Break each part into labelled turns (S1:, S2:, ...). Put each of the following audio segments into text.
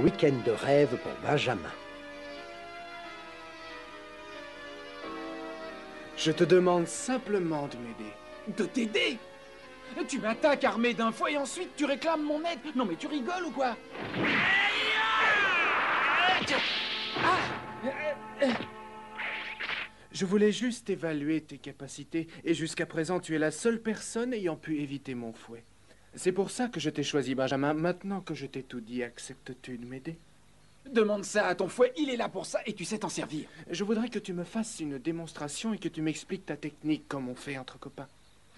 S1: week-end de rêve pour Benjamin.
S2: Je te demande simplement de m'aider.
S3: De t'aider? Tu m'attaques armé d'un fouet et ensuite tu réclames mon aide? Non mais tu rigoles ou quoi?
S2: Je voulais juste évaluer tes capacités, et jusqu'à présent, tu es la seule personne ayant pu éviter mon fouet. C'est pour ça que je t'ai choisi, Benjamin. Maintenant que je t'ai tout dit, acceptes-tu de m'aider?
S3: Demande ça à ton fouet, il est là pour ça et tu sais t'en servir.
S2: Je voudrais que tu me fasses une démonstration et que tu m'expliques ta technique comme on fait entre copains.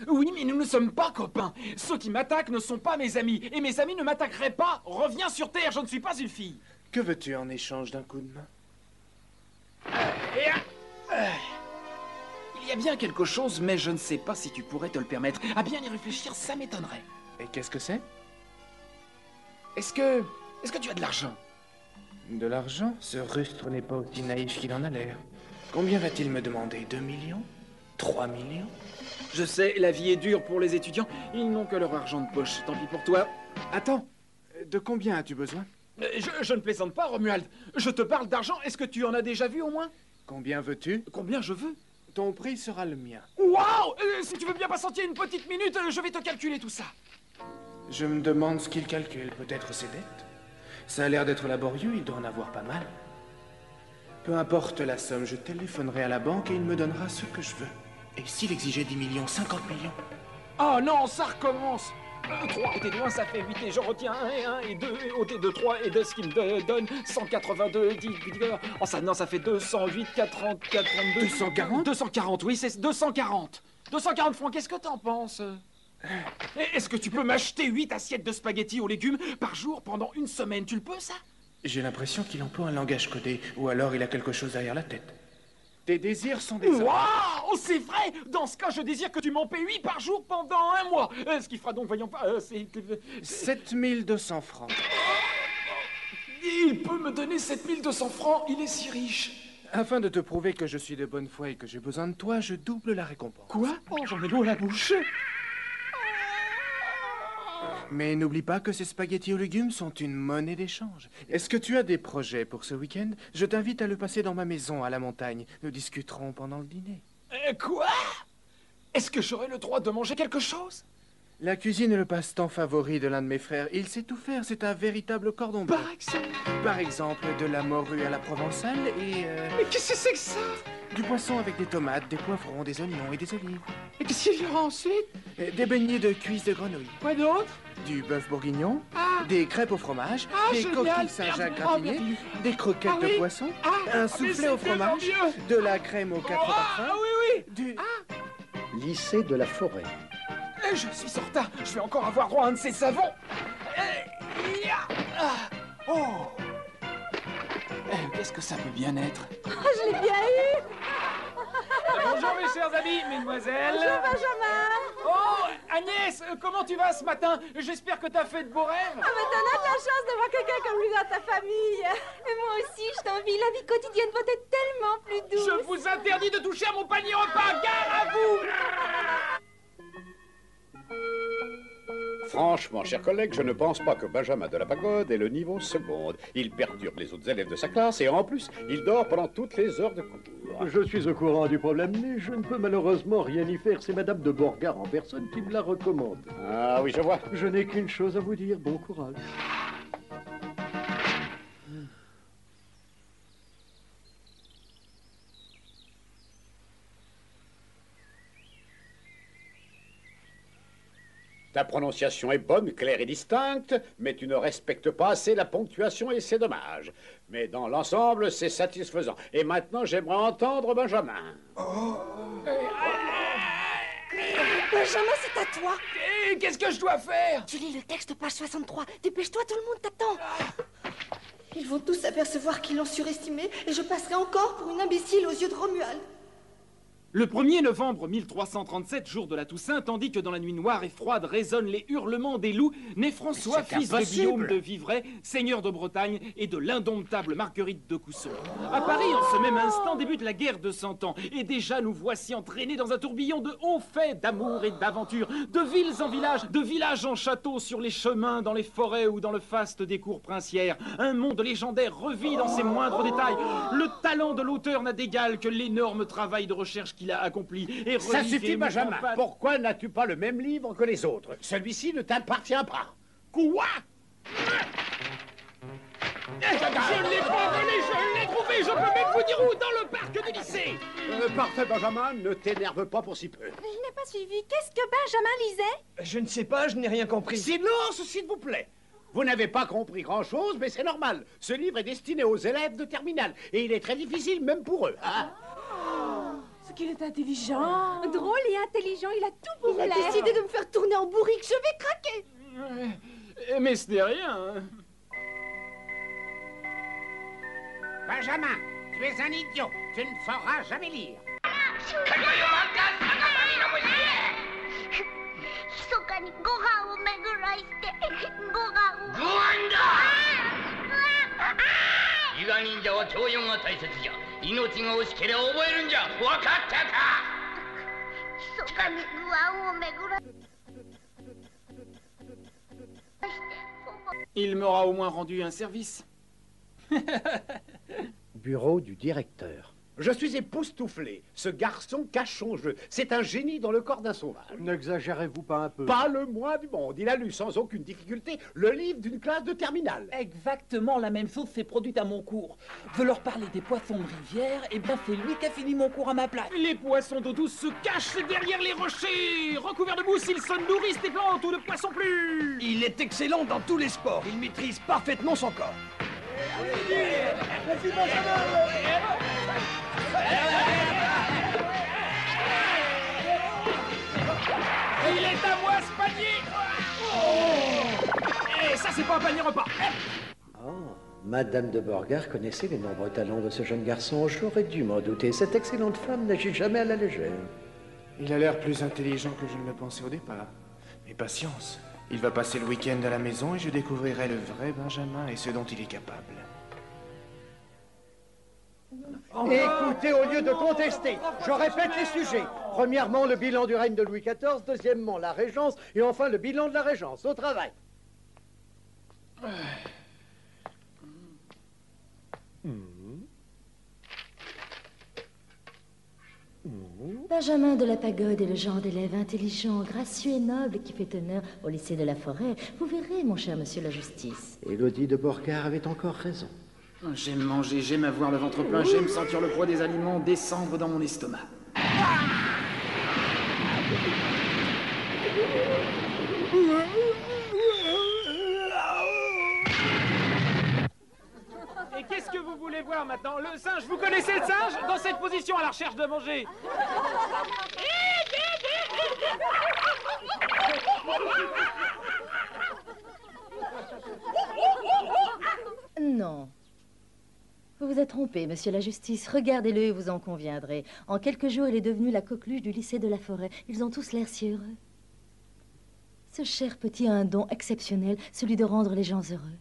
S3: Oui, mais nous ne sommes pas copains. Ceux qui m'attaquent ne sont pas mes amis. Et mes amis ne m'attaqueraient pas. Reviens sur Terre, je ne suis pas une fille.
S2: Que veux-tu en échange d'un coup de main?
S3: Il y a bien quelque chose, mais je ne sais pas si tu pourrais te le permettre. À bien y réfléchir, ça m'étonnerait.
S2: Et qu'est-ce que c'est?
S3: Est-ce que tu as de l'argent?
S2: De l'argent? Ce rustre n'est pas aussi naïf qu'il en a l'air. Combien va-t-il me demander? 2 millions? 3 millions?
S3: Je sais, la vie est dure pour les étudiants. Ils n'ont que leur argent de poche. Tant pis pour toi.
S2: Attends, de combien as-tu besoin?
S3: Je ne plaisante pas, Romuald. Je te parle d'argent. Est-ce que tu en as déjà vu au moins?
S2: Combien veux-tu?
S3: Combien je veux?
S2: Ton prix sera le mien.
S3: Waouh! Si tu veux bien patienter une petite minute, je vais te calculer tout ça.
S2: Je me demande ce qu'il calcule. Peut-être ses dettes? Ça a l'air d'être laborieux, il doit en avoir pas mal. Peu importe la somme, je téléphonerai à la banque et il me donnera ce que je veux. Et s'il exigeait 10 millions, 50 millions?
S3: Oh non, ça recommence. 3 ôté de 1, ça fait 8 et je retiens 1 et 1 et 2 ôté de 3 et 2, ce qui me donne 182. Oh ça, non, ça fait 208, 40, 42...
S2: 240?
S3: 240, oui, c'est 240. 240 francs, qu'est-ce que t'en penses? Est-ce que tu peux m'acheter 8 assiettes de spaghettis aux légumes par jour pendant une semaine? Tu le peux, ça?
S2: J'ai l'impression qu'il emploie un langage codé, ou alors il a quelque chose derrière la tête. Tes désirs sont des ordres.
S3: Waouh! C'est vrai! Dans ce cas, je désire que tu m'en paies 8 par jour pendant un mois. Ce qui fera donc, voyons pas, c'est...
S2: 7200 francs.
S3: Il peut me donner 7200 francs, il est si riche.
S2: Afin de te prouver que je suis de bonne foi et que j'ai besoin de toi, je double la récompense.
S3: Quoi? Oh, j'en ai l'eau à la bouche.
S2: Mais n'oublie pas que ces spaghettis aux légumes sont une monnaie d'échange. Est-ce que tu as des projets pour ce week-end? Je t'invite à le passer dans ma maison à la montagne. Nous discuterons pendant le dîner.
S3: Quoi? Est-ce que j'aurai le droit de manger quelque chose?
S2: La cuisine est le passe-temps favori de l'un de mes frères. Il sait tout faire, c'est un véritable cordon bleu. Par exemple, de la morue à la provençale et...
S3: Mais qu'est-ce que c'est que ça?
S2: Du poisson avec des tomates, des poivrons, des oignons et des olives.
S3: Et qu'est-ce qu'il y aura ensuite?
S2: Des beignets de cuisses de grenouille.
S3: Quoi d'autre?
S2: Du bœuf bourguignon,
S3: Ah.
S2: des crêpes au fromage, des
S3: génial.
S2: coquilles Saint-Jacques
S3: Oh,
S2: gratinées,
S3: merci.
S2: des croquettes
S3: Ah oui.
S2: de poisson, un soufflé au
S3: c'est
S2: fromage,
S3: tellement mieux.
S2: de la crème aux 4 parfums,
S3: Ah oui, oui.
S2: du...
S1: Lycée de la Forêt.
S3: Je suis en retard. Je vais encore avoir droit à un de ces savons. Oh. Qu'est-ce que ça peut bien être?
S4: Je l'ai bien eu.
S3: Bonjour mes chers amis, mesdemoiselles.
S4: Bonjour Benjamin.
S3: Oh, Agnès, comment tu vas ce matin? J'espère que t'as fait de beaux rêves.
S4: Ah mais t'en as de la chance d'avoir quelqu'un comme lui dans ta famille. Et moi aussi, je t'envie. La vie quotidienne va être tellement plus douce.
S3: Je vous interdis de toucher à mon panier repas. Gare à vous.
S5: Franchement, chers collègues, je ne pense pas que Benjamin de la Pagode ait le niveau seconde. Il perturbe les autres élèves de sa classe et en plus, il dort pendant toutes les heures de cours.
S6: Je suis au courant du problème, mais je ne peux malheureusement rien y faire. C'est Madame de Borgard en personne qui me la recommande.
S5: Ah oui, je vois.
S6: Je n'ai qu'une chose à vous dire, bon courage.
S5: Ta prononciation est bonne, claire et distincte, mais tu ne respectes pas assez la ponctuation et c'est dommage. Mais dans l'ensemble, c'est satisfaisant. Et maintenant, j'aimerais entendre Benjamin.
S4: Benjamin, c'est à toi.
S3: Qu'est-ce que je dois faire?
S4: Tu lis le texte, page 63. Dépêche-toi, tout le monde t'attend. Ils vont tous s'apercevoir qu'ils l'ont surestimé et je passerai encore pour une imbécile aux yeux de Romuald.
S3: Le 1er novembre 1337, jour de la Toussaint, tandis que dans la nuit noire et froide résonnent les hurlements des loups, naît François,
S5: C'est
S3: fils de
S5: impossible.
S3: Guillaume de Vivray, seigneur de Bretagne, et de l'indomptable Marguerite de Cousson. À Paris, en ce même instant, débute la guerre de 100 ans, et déjà nous voici entraînés dans un tourbillon de hauts faits d'amour et d'aventure, de villes en villages, de villages en châteaux, sur les chemins, dans les forêts ou dans le faste des cours princières. Un monde légendaire revit dans ses moindres détails. Le talent de l'auteur n'a d'égal que l'énorme travail de recherche qu'il a accompli. Et
S5: Ça
S3: relié
S5: suffit,
S3: mot
S5: Benjamin.
S3: en pâte.
S5: Pourquoi n'as-tu pas le même livre que les autres? Celui-ci ne t'appartient pas. Quoi?
S3: Je ne l'ai pas volé, je l'ai trouvé, je peux même vous dire où, dans le parc du lycée.
S5: Parfait, Benjamin, ne t'énerve pas pour si peu.
S4: Je n'ai pas suivi. Qu'est-ce que Benjamin lisait?
S7: Je ne sais pas, je n'ai rien compris.
S5: Silence, s'il vous plaît. Vous n'avez pas compris grand-chose, mais c'est normal. Ce livre est destiné aux élèves de terminale, et il est très difficile, même pour eux. Hein?
S4: C'est qu'il est intelligent. Drôle et intelligent, il a tout pour
S8: Il a décidé de me faire tourner en bourrique, je vais craquer.
S3: Mais ce n'est rien. Hein.
S5: Benjamin, tu es un idiot. Tu ne sauras jamais lire.
S9: 密かにご飯を巡らしてご飯を。ご飯だ。伊賀忍者は教養が大切じゃ。命が惜しければ覚えるんじゃ。わかったか。密かにご飯を巡ら。
S3: Il m'aura au moins rendu un service.
S1: Bureau du directeur.
S5: Je suis époustouflé. Ce garçon cache son jeu. C'est un génie dans le corps d'un sauvage.
S6: N'exagérez-vous pas un peu?
S5: Pas le moins du monde. Il a lu sans aucune difficulté le livre d'une classe de terminale.
S10: Exactement la même chose s'est produite à mon cours. Veux leur parler des poissons de rivière, et bien c'est lui qui a fini mon cours à ma place.
S3: Les poissons d'eau douce se cachent derrière les rochers. Recouverts de mousse, ils se nourrissent des plantes ou de poissons plus.
S7: Il est excellent dans tous les sports. Il maîtrise parfaitement son corps.
S3: Il est à moi ce panier. Et ça, c'est pas un panier repas.
S1: Oh, Madame de Borgard connaissait les nombreux talents de ce jeune garçon. J'aurais dû m'en douter. Cette excellente femme n'agit jamais à la légère.
S2: Il a l'air plus intelligent que je ne le pensais au départ. Mais patience, il va passer le week-end à la maison et je découvrirai le vrai Benjamin et ce dont il est capable.
S6: Écoutez, au lieu de contester, je répète les sujets. Premièrement, le bilan du règne de Louis XIV. Deuxièmement, la régence. Et enfin, le bilan de la régence. Au travail.
S8: Benjamin de la Pagode est le genre d'élève intelligent, gracieux et noble qui fait honneur au lycée de la Forêt. Vous verrez, mon cher monsieur la justice.
S1: Élodie de Borgard avait encore raison.
S3: J'aime manger, j'aime avoir le ventre plein, j'aime sentir le poids des aliments descendre dans mon estomac. Et qu'est-ce que vous voulez voir maintenant? Le singe, vous connaissez le singe? Dans cette position à la recherche de manger.
S8: Non. Vous vous êtes trompé, monsieur la justice. Regardez-le et vous en conviendrez. En quelques jours, il est devenu la coqueluche du lycée de la Forêt. Ils ont tous l'air si heureux. Ce cher petit a un don exceptionnel, celui de rendre les gens heureux.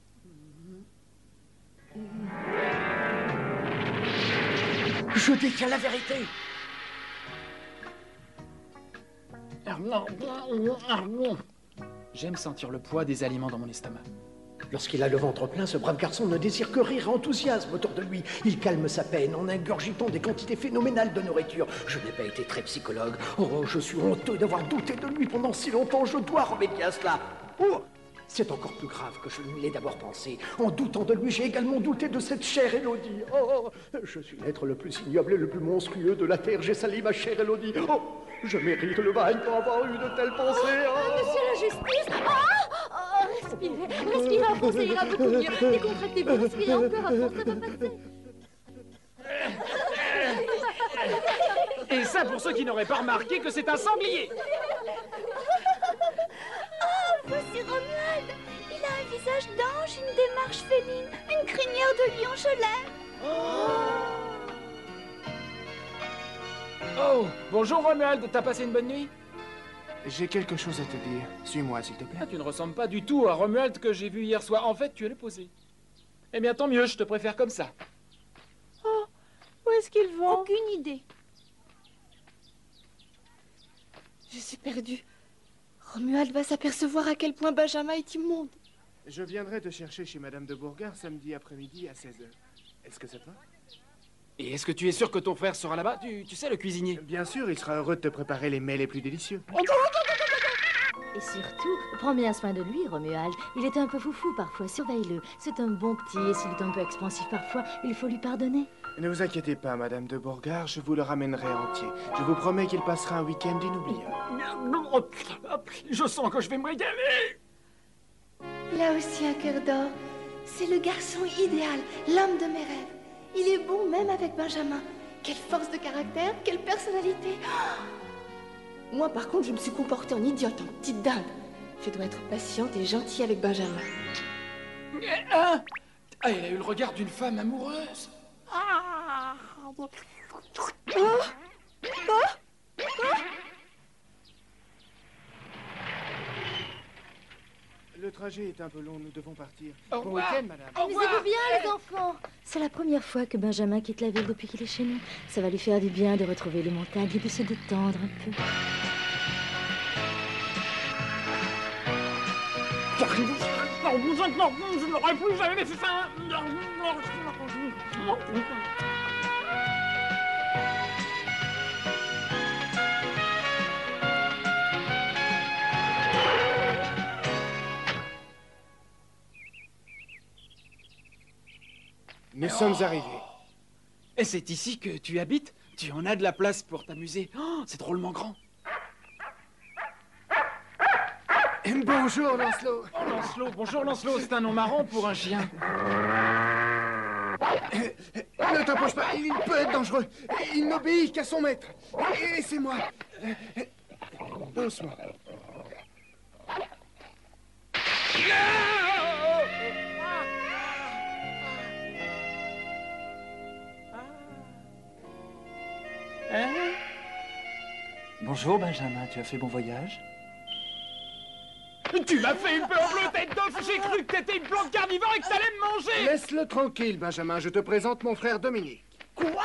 S7: Je détiens la vérité.
S3: J'aime sentir le poids des aliments dans mon estomac.
S1: Lorsqu'il a le ventre plein, ce brave garçon ne désire que rire et enthousiasme autour de lui. Il calme sa peine en ingurgitant des quantités phénoménales de nourriture. Je n'ai pas été très psychologue. Oh, je suis honteux d'avoir douté de lui pendant si longtemps. Je dois remédier à cela. Oh, c'est encore plus grave que je ne l'ai d'abord pensé. En doutant de lui, j'ai également douté de cette chère Élodie. Oh, je suis l'être le plus ignoble et le plus monstrueux de la terre. J'ai sali ma chère Élodie. Oh, je mérite le bagne pour avoir eu de telles pensées. Oh.
S8: Monsieur la justice! Respirez, respirez à fond, ça ira beaucoup mieux. Décontractez-vous, respirez encore à fond, ça va passer.
S3: Et ça pour ceux qui n'auraient pas remarqué que c'est un sanglier.
S9: Oh, voici Romuald. Il a un visage d'ange, une démarche féline, une crinière de lion, je l'aime.
S3: Oh, Oh, bonjour Romuald, t'as passé une bonne nuit?
S2: J'ai quelque chose à te dire. Suis-moi, s'il te plaît.
S3: Ah, tu ne ressembles pas du tout à Romuald que j'ai vu hier soir. En fait, tu es le posé. Eh bien, tant mieux, je te préfère comme ça.
S4: Oh, où est-ce qu'ils vont? Aucune idée. Je suis perdue. Romuald va s'apercevoir à quel point Benjamin est immonde.
S2: Je viendrai te chercher chez Madame de Bourgard samedi après-midi à 16h. Est-ce que ça te va?
S3: Et est-ce que tu es sûr que ton frère sera là-bas? Tu sais, le cuisinier.
S2: Bien sûr, il sera heureux de te préparer les mets les plus délicieux.
S8: Et surtout, prends bien soin de lui, Romuald. Il est un peu foufou parfois, surveille-le. C'est un bon petit, et s'il est un peu expansif parfois, il faut lui pardonner.
S2: Ne vous inquiétez pas, Madame de Bourgard, je vous le ramènerai entier. Je vous promets qu'il passera un week-end inoubliable.
S3: Je sens que je vais me régaler.
S4: Il a aussi un cœur d'or. C'est le garçon idéal, l'homme de mes rêves. Il est bon même avec Benjamin. Quelle force de caractère, quelle personnalité. Oh, moi, par contre, je me suis comportée en idiote, en petite dinde. Je dois être patiente et gentille avec Benjamin.
S3: Ah, elle a eu le regard d'une femme amoureuse.
S2: Le trajet est un peu long, nous devons partir.
S3: Au
S2: Bon
S3: revoir.
S2: week-end, madame.
S8: Amusez-vous bien, les enfants. C'est la première fois que Benjamin quitte la ville depuis qu'il est chez nous. Ça va lui faire du bien de retrouver les montagnes et de se détendre un peu.
S3: Je n'aurais plus jamais fait ça.
S2: Nous sommes arrivés.
S3: Et c'est ici que tu habites? Tu en as de la place pour t'amuser. Oh, c'est drôlement grand.
S2: Bonjour, Lancelot.
S3: Oh, Lancelot, bonjour Lancelot, c'est un nom marrant pour un chien.
S2: Ne t'approche pas, il peut être dangereux. Il n'obéit qu'à son maître. Et c'est moi. Doucement.
S3: Hein?
S10: Bonjour Benjamin, tu as fait bon voyage?
S3: Tu m'as fait une peur bleue, tête d'œuf. J'ai cru que t'étais une plante carnivore et que t'allais me manger.
S2: Laisse-le tranquille, Benjamin. Je te présente mon frère Dominique.
S3: Quoi?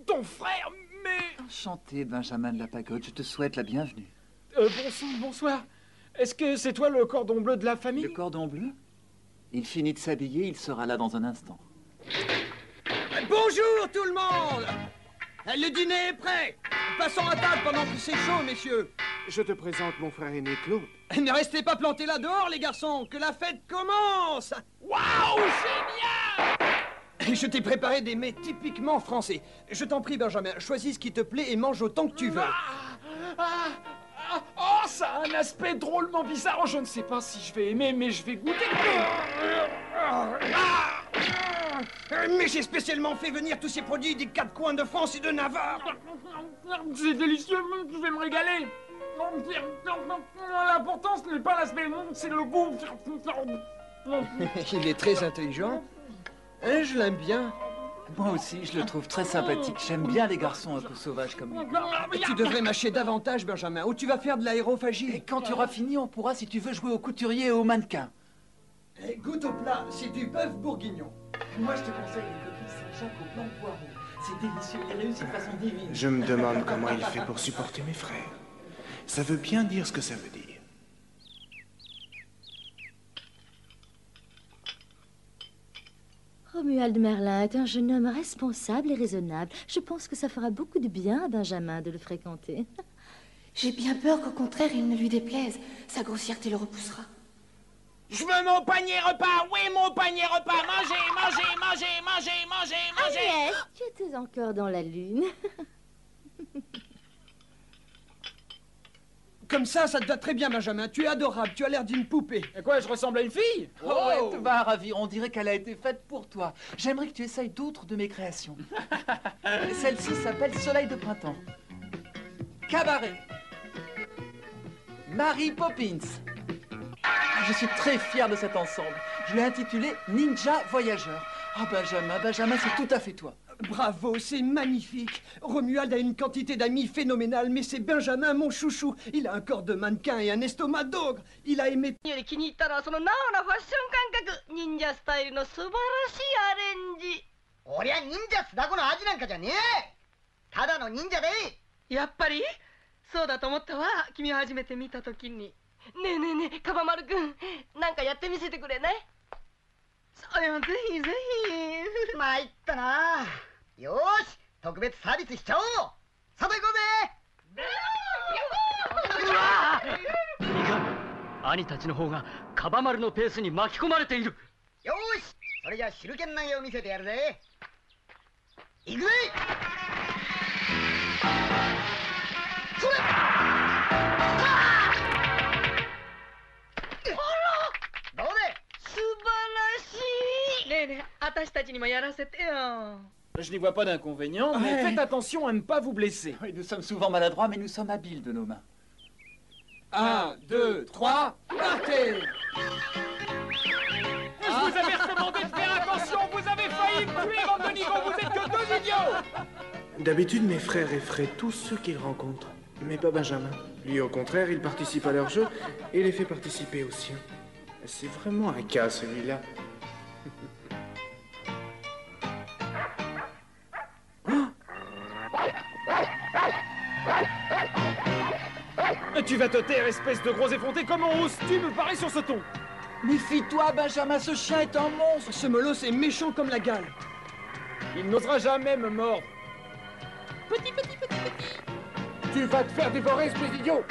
S3: Ton frère? Mais...
S10: Enchanté, Benjamin de la Pagode, je te souhaite la bienvenue.
S3: Bonsoir. Est-ce que c'est toi le cordon bleu de la famille?
S10: Le cordon bleu? Il finit de s'habiller, il sera là dans un instant.
S7: Bonjour tout le monde! Le dîner est prêt! Passons à table pendant que c'est chaud, messieurs!
S2: Je te présente mon frère aîné Claude.
S7: Ne restez pas plantés là dehors, les garçons! Que la fête commence!
S3: Waouh, génial!
S7: Je t'ai préparé des mets typiquement français. Je t'en prie, Benjamin, choisis ce qui te plaît et mange autant que tu veux.
S3: Oh, ça a un aspect drôlement bizarre. Oh, je ne sais pas si je vais aimer, mais je vais goûter.
S7: Mais j'ai spécialement fait venir tous ces produits des quatre coins de France et de Navarre.
S3: C'est délicieux, je vais me régaler. L'important, ce n'est pas l'aspect, c'est le goût.
S7: Il est très intelligent. Hein, je l'aime bien.
S10: Moi aussi, je le trouve très sympathique. J'aime bien les garçons un peu sauvages comme lui.
S7: Tu devrais mâcher davantage, Benjamin, ou tu vas faire de l'aérophagie.
S10: Et quand tu auras fini, on pourra, si tu veux, jouer au couturier et au mannequin.
S7: Goûte au plat, c'est du bœuf bourguignon.
S10: Moi, je te conseille les coquilles Saint-Jacques au blanc de poireau. C'est délicieux, il réussit de façon divine.
S2: Je me demande comment il fait pour supporter mes frères. Ça veut bien dire ce que ça veut dire.
S8: Romuald Merlin est un jeune homme responsable et raisonnable. Je pense que ça fera beaucoup de bien à Benjamin de le fréquenter.
S4: J'ai bien peur qu'au contraire, il ne lui déplaise. Sa grossièreté le repoussera.
S3: Je veux mon panier repas. Oui, mon panier repas. Mangez.
S8: Agnès, tu étais encore dans la lune.
S7: Comme ça te va très bien, Benjamin. Tu es adorable, tu as l'air d'une poupée.
S3: Et quoi, je ressemble à une fille?
S10: Oh, ouais, te va ravir. On dirait qu'elle a été faite pour toi. J'aimerais que tu essayes d'autres de mes créations. Celle-ci s'appelle Soleil de printemps. Cabaret. Mary Poppins. Je suis très fier de cet ensemble. Je l'ai intitulé Ninja Voyageur. Ah, Benjamin, c'est tout à fait toi.
S7: Bravo, c'est magnifique. Romuald a une quantité d'amis phénoménale, mais c'est Benjamin, mon chouchou. Il a un corps de mannequin et un estomac d'ogre. Il a aimé...
S9: より気に入ったのはそのナオなファッション感覚、忍者スタイルの素晴らしいアレンジ。俺は忍者須田子の味なんかじゃねえ。ただの忍者でいい。やっぱりそうだと思ったわ。君を初めて見た時に。ねえねえねえ、カバマルくん、なんかやってみせてくれない？それはぜひぜひ。参ったな。よーし、特別サービスしちゃおう。外行こうぜ。うわー！いかん、兄たちの方がカバマルのペースに巻き込まれている。よーし、それじゃ手裏剣投げを見せてやるぜ。行くぜ。それ！どうで？素晴らしい。ねえねえ、私たちにもやらせてよ。
S3: Je n'y vois pas d'inconvénient, mais faites attention à ne pas vous blesser.
S10: Oui, nous sommes souvent maladroits, mais nous sommes habiles de nos mains.
S3: 1, 2, 3, partez! Je vous avais recommandé de faire attention, vous avez failli me tuer, bande de nigauds, vous êtes que deux idiots!
S2: D'habitude, mes frères effraient tous ceux qu'ils rencontrent, mais pas Benjamin. Lui, au contraire, il participe à leur jeu et les fait participer au sien. C'est vraiment un cas, celui-là.
S3: Tu vas te taire, espèce de gros effronté, comment oses-tu me parler sur ce ton?
S10: Méfie-toi, Benjamin, ce chien est un monstre.
S7: Ce molosse est méchant comme la gale.
S3: Il n'osera jamais me mordre.
S11: Petit.
S2: Tu vas te faire dévorer, espèce d'idiot!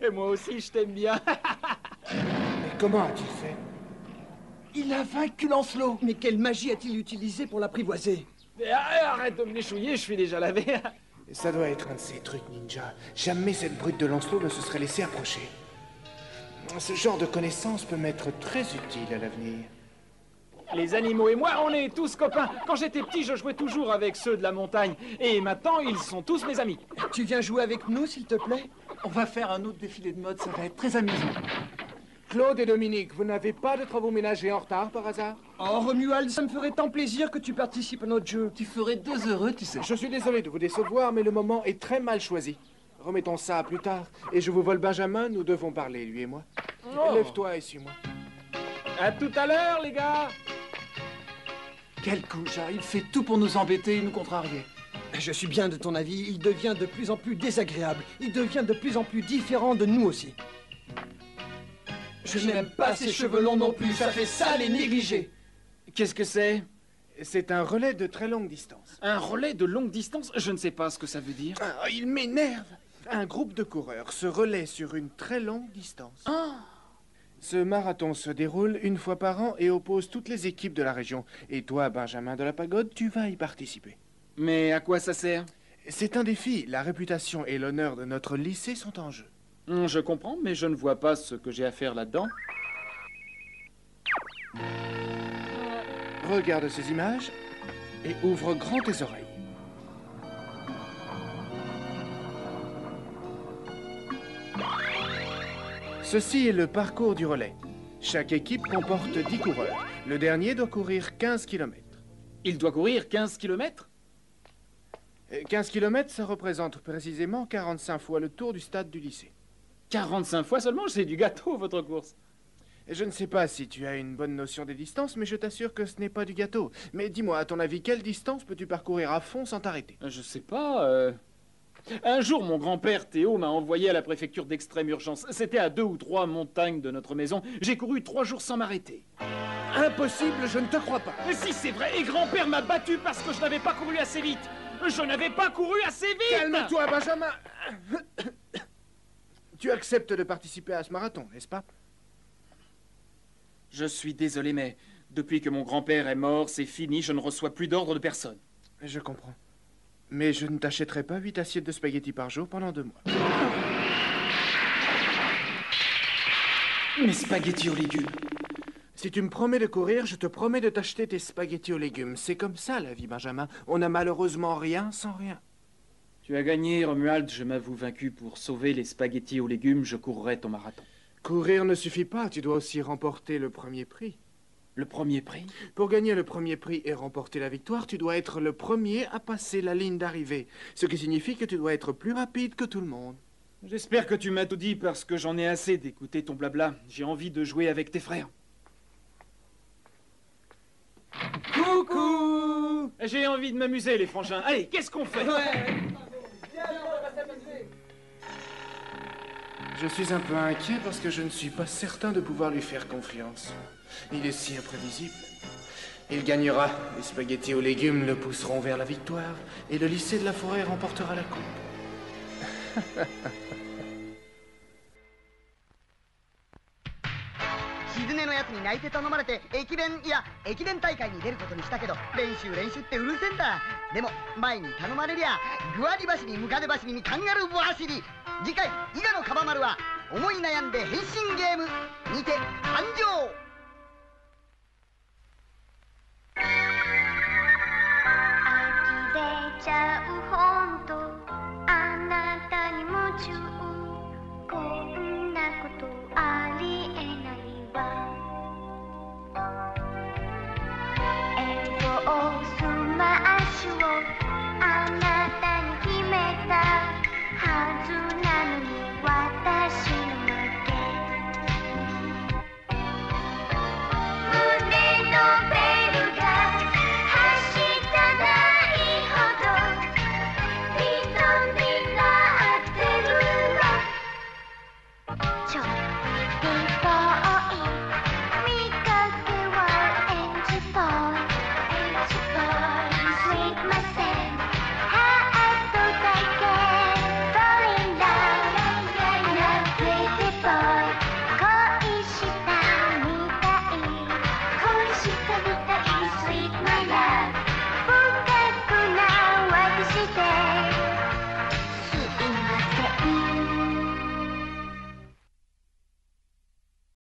S3: Et moi aussi, je t'aime bien.
S2: Mais comment a-t-il fait?
S10: Il a vaincu Lancelot.
S7: Mais quelle magie a-t-il utilisé pour l'apprivoiser?
S3: Arrête de me les chouiller, je suis déjà lavé.
S2: Ça doit être un de ces trucs ninja. Jamais cette brute de Lancelot ne se serait laissée approcher. Ce genre de connaissance peut m'être très utile à l'avenir.
S3: Les animaux et moi, on est tous copains. Quand j'étais petit, je jouais toujours avec ceux de la montagne. Et maintenant, ils sont tous mes amis.
S7: Tu viens jouer avec nous, s'il te plaît?
S10: On va faire un autre défilé de mode, ça va être très amusant.
S2: Claude et Dominique, vous n'avez pas de travaux ménagers en retard par hasard?
S7: Oh, Romuald, ça me ferait tant plaisir que tu participes à notre jeu.
S10: Tu ferais deux heureux, tu sais.
S2: Je suis désolé de vous décevoir, mais le moment est très mal choisi. Remettons ça à plus tard. Et je vous vole Benjamin, nous devons parler, lui et moi.
S3: Oh.
S2: Lève-toi et suis-moi.
S3: À tout à l'heure, les gars.
S10: Quel goujat, il fait tout pour nous embêter et nous contrarier.
S7: Je suis bien de ton avis, il devient de plus en plus désagréable. Il devient de plus en plus différent de nous aussi. Je n'aime pas ses cheveux longs non plus, ça fait sale et négligé.
S3: Qu'est-ce que c'est?
S2: C'est un relais de très longue distance.
S3: Un relais de longue distance? Je ne sais pas ce que ça veut dire.
S2: Ah, il m'énerve. Un groupe de coureurs se relaie sur une très longue distance.
S3: Ah.
S2: Ce marathon se déroule une fois par an et oppose toutes les équipes de la région. Et toi, Benjamin de la Pagode, tu vas y participer.
S3: Mais à quoi ça sert?
S2: C'est un défi. La réputation et l'honneur de notre lycée sont en jeu.
S3: Je comprends, mais je ne vois pas ce que j'ai à faire là-dedans.
S2: Regarde ces images et ouvre grand tes oreilles. Ceci est le parcours du relais. Chaque équipe comporte 10 coureurs. Le dernier doit courir 15 km.
S3: Il doit courir 15 km?
S2: 15 km, ça représente précisément 45 fois le tour du stade du lycée.
S3: 45 fois seulement? C'est du gâteau, votre course.
S2: Je ne sais pas si tu as une bonne notion des distances, mais je t'assure que ce n'est pas du gâteau. Mais dis-moi, à ton avis, quelle distance peux-tu parcourir à fond sans t'arrêter?
S3: Je sais pas. Un jour, mon grand-père Théo m'a envoyé à la préfecture d'extrême urgence. C'était à 2 ou 3 montagnes de notre maison. J'ai couru 3 jours sans m'arrêter.
S2: Impossible, je ne te crois pas.
S3: Mais si, c'est vrai. Et grand-père m'a battu parce que je n'avais pas couru assez vite. Je n'avais pas couru assez vite.
S2: Calme-toi, Benjamin. Tu acceptes de participer à ce marathon, n'est-ce pas?
S3: Je suis désolé, mais depuis que mon grand-père est mort, c'est fini. Je ne reçois plus d'ordre de personne.
S2: Je comprends. Mais je ne t'achèterai pas 8 assiettes de spaghettis par jour pendant 2 mois.
S10: Mes spaghettis aux légumes.
S2: Si tu me promets de courir, je te promets de t'acheter tes spaghettis aux légumes. C'est comme ça, la vie, Benjamin. On n'a malheureusement rien sans rien.
S3: Tu as gagné, Romuald. Je m'avoue vaincu. Pour sauver les spaghettis aux légumes, je courrai ton marathon.
S2: Courir ne suffit pas, tu dois aussi remporter le premier prix.
S3: Le premier prix?
S2: Pour gagner le premier prix et remporter la victoire, tu dois être le premier à passer la ligne d'arrivée. Ce qui signifie que tu dois être plus rapide que tout le monde.
S3: J'espère que tu m'as tout dit parce que j'en ai assez d'écouter ton blabla. J'ai envie de jouer avec tes frères.
S10: Coucou!
S3: J'ai envie de m'amuser, les frangins. Allez, qu'est-ce qu'on fait?
S2: Je suis un peu inquiet parce que je ne suis pas certain de pouvoir lui faire confiance. Il est si imprévisible. Il gagnera, les spaghettis aux légumes le pousseront vers la victoire, et le lycée de la forêt remportera la coupe.
S9: 静音のやつに泣いて頼まれて駅伝大会に出ることにしたけど練習ってうるせえんだ。でも前に頼まれりゃグワリ走りムカデ走りにカンガルー走り。次回伊賀のカバマルは思い悩んで変身ゲームにて